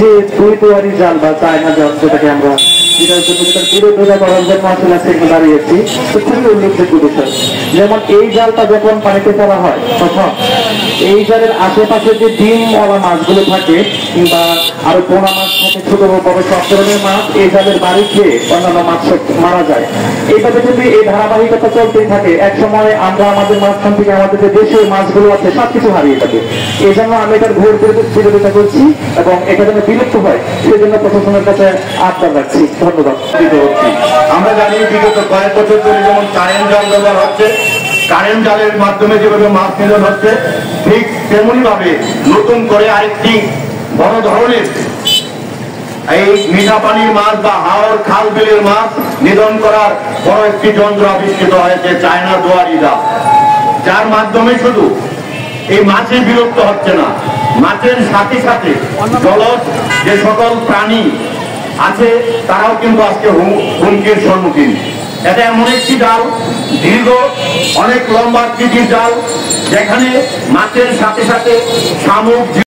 যে দুই দুয়ারি জাল বা চায়না জাল যেটাকে আমরা যেটার জন্য যেটার বিরোধিতা করার জন্য আসলে আজকে দাঁড়িয়েছি, তো খুবই উল্লেখযোগ্য বিষয়। যেমন এই জালটা যখন পানিতে ফেলা হয় তখন এই জালের আশেপাশে যে ডিমওয়ালা মাছগুলো থাকে কিংবা আরো পোনা মাছ থাকে, ছোট বড় সব ধরনের মাছ এই জালের বাড়ি খেয়ে অন্যান্য মাছ মারা যায়। এইভাবে যদি এই ধারাবাহিকতা চলতেই থাকে, এক সময় আমরা আমাদের মাঝখান থেকে আমাদের যে দেশের মাছগুলো আছে সবকিছু হারিয়ে যাবে। এই জন্য আমি এটার ঘোর বিরোধিতা করছি এবং এটা যেন বিলুপ্ত হয় সেই জন্য প্রশাসনের কাছে আবদার রাখছি। ধন্যবাদ। আমরা জানি বিগত কয়েক বছর ধরে যেমন কারেন্ট জাল ব্যবহার হচ্ছে, কারেন্ট জালের মাধ্যমে যেভাবে মাছ নিধন হচ্ছে, ঠিক তেমনি ভাবে নতুন করে আরেকটি বড় ধরনের এই মিঠা পানির মাছ বা হাওর খাল বিলের মাছ নিধন করার বড় একটি যন্ত্র আবিষ্কৃত হয়েছে, চায়না দুয়ারি জাল, যার মাধ্যমে শুধু এই মাছের বিলুপ্ত হচ্ছে না, মাছের সাথে সাথে জলজ যে সকল প্রাণী আছে তারাও কিন্তু আজকে হুমকির সম্মুখীন। এটা এমন একটি জাল, দীর্ঘ অনেক লম্বা আকৃতির জাল, যেখানে মাছের সাথে সাথে শামুক